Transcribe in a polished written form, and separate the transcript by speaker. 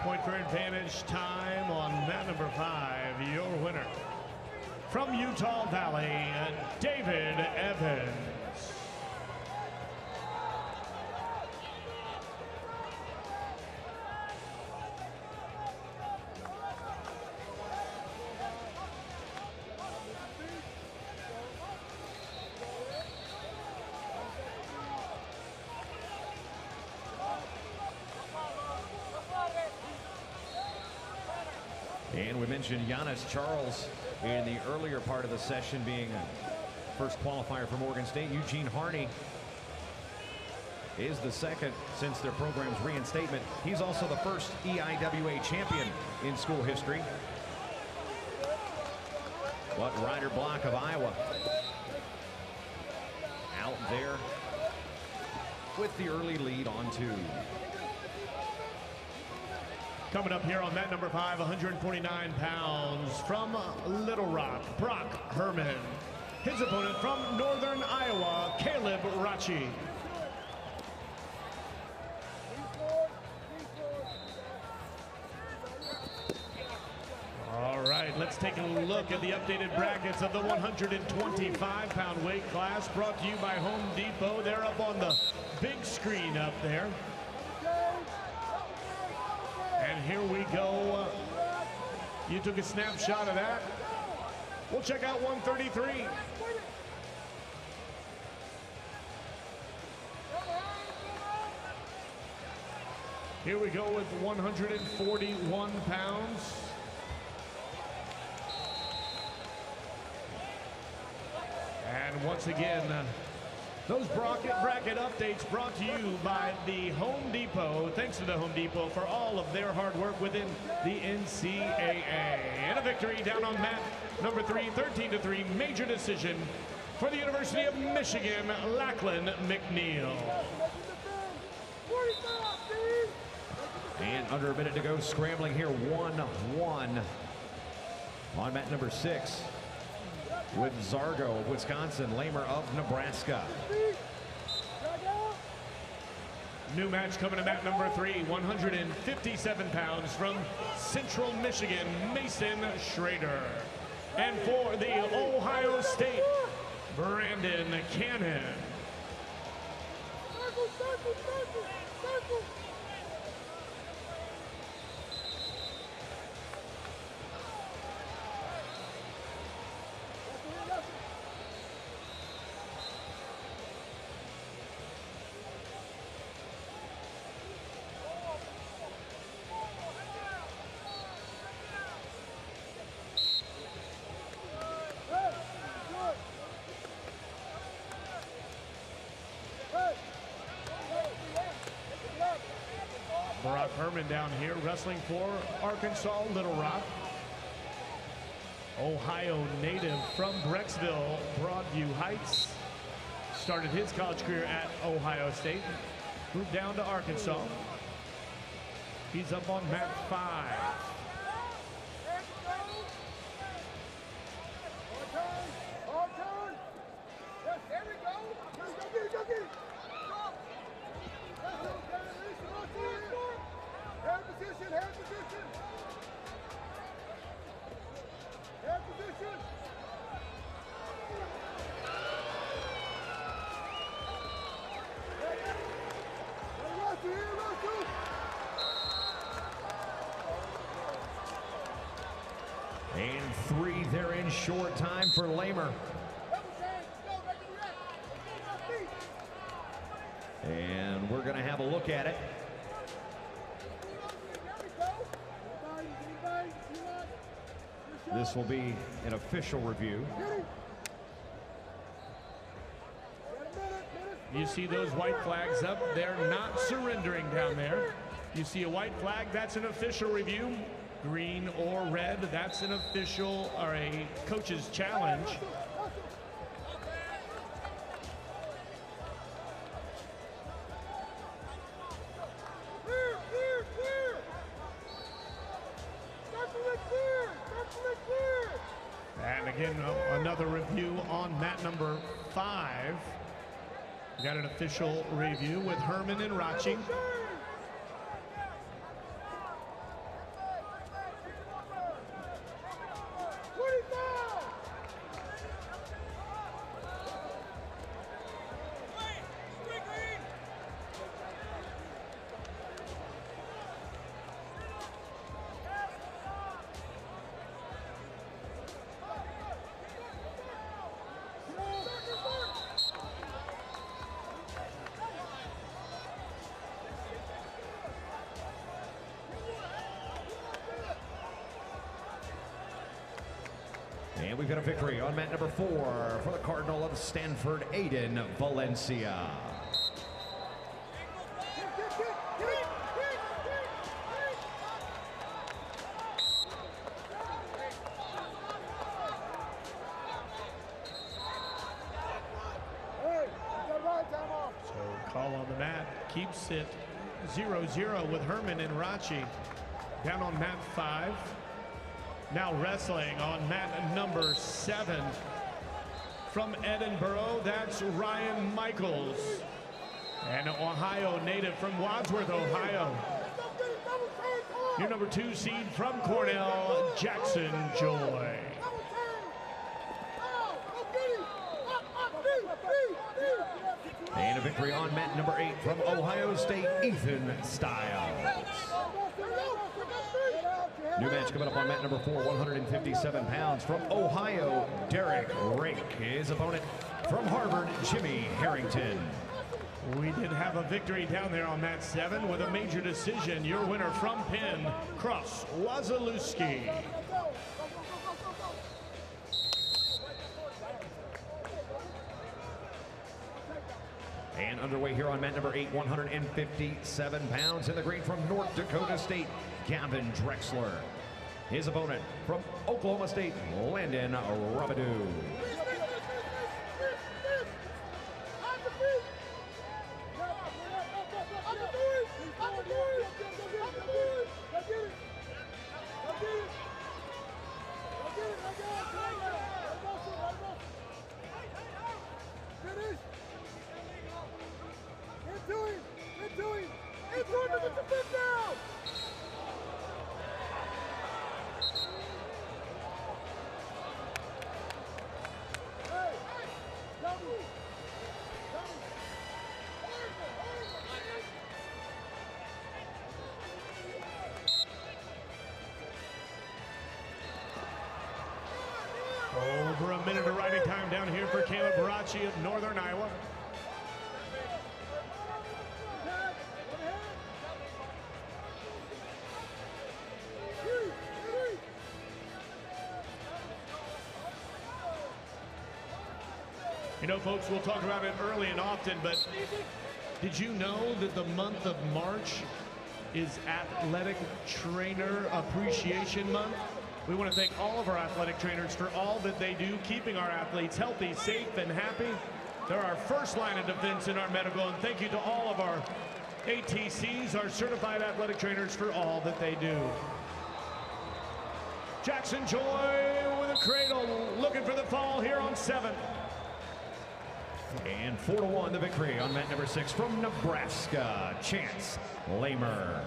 Speaker 1: point for advantage time on mat number 5. Your winner from Utah Valley, David Evans.
Speaker 2: And we mentioned Giannis Charles in the earlier part of the session being first qualifier for Morgan State. Eugene Harney is the second since their program's reinstatement. He's also the first EIWA champion in school history. What Ryder block of Iowa out there with the early lead on 2.
Speaker 1: Coming up here on mat number 5, 129 pounds from Little Rock, Brock Herman. His opponent from Northern Iowa, Caleb Rachi. All right, let's take a look at the updated brackets of the 125-pound weight class, brought to you by Home Depot. They're up on the big screen up there. And here we go. You took a snapshot of that. We'll check out 133. Here we go with 141 pounds. And once again, those bracket updates brought to you by the Home Depot. Thanks to the Home Depot for all of their hard work within the NCAA. And a victory down on mat number 3, 13-3, major decision for the University of Michigan, Lachlan McNeil.
Speaker 2: And under a minute to go, scrambling here, 1-1 on mat number 6. With Zargo of Wisconsin, Lamer of Nebraska.
Speaker 1: New match coming to mat number 3, 157 pounds from Central Michigan, Mason Schrader. And for the Ohio State, Brandon Cannon. Brock Herman down here wrestling for Arkansas Little Rock. Ohio native from Brecksville, Broadview Heights. Started his college career at Ohio State. Moved down to Arkansas. He's up on mat 5.
Speaker 2: And 3 there in short time for Lamer. And we're going to have a look at it. This will be an official review.
Speaker 1: You see those white flags up? They're not surrendering down there. You see a white flag, that's an official review. Green or red, that's an official or a coach's challenge. And again, another review on mat number 5. We got an official review with Herman and Rachi.
Speaker 2: we've got a victory on mat number 4 for the Cardinal of Stanford, Aiden Valencia.
Speaker 1: So call on the mat keeps it 0-0 with Herman and Rachi. Down on mat 5. Now wrestling on mat number 7. From Edinburgh, that's Ryan Michaels. An Ohio native from Wadsworth, Ohio. Your number 2 seed from Cornell, Jackson Joy.
Speaker 2: And a victory on mat number 8 from Ohio State, Ethan Stiles. New match coming up on mat number 4, 157 pounds from Ohio, Derek Rake. His opponent from Harvard, Jimmy Harrington.
Speaker 1: We did have a victory down there on mat 7 with a major decision. Your winner from Penn, Cross Wazalewski.
Speaker 2: And underway here on mat number 8, 157 pounds in the green from North Dakota State, Gavin Drexler. His opponent from Oklahoma State, Landon Rabadou.
Speaker 1: Over a minute of riding time down here for Caleb Barachi of Northern Iowa. You know, folks, we'll talk about it early and often, but did you know that the month of March is Athletic Trainer Appreciation Month? We want to thank all of our athletic trainers for all that they do, keeping our athletes healthy, safe, and happy. They're our first line of defense in our medical, and thank you to all of our ATCs, our certified athletic trainers, for all that they do. Jackson Joy with a cradle, looking for the fall here on 7.
Speaker 2: And 4-1 the victory on mat number 6 from Nebraska, Chance Lamer.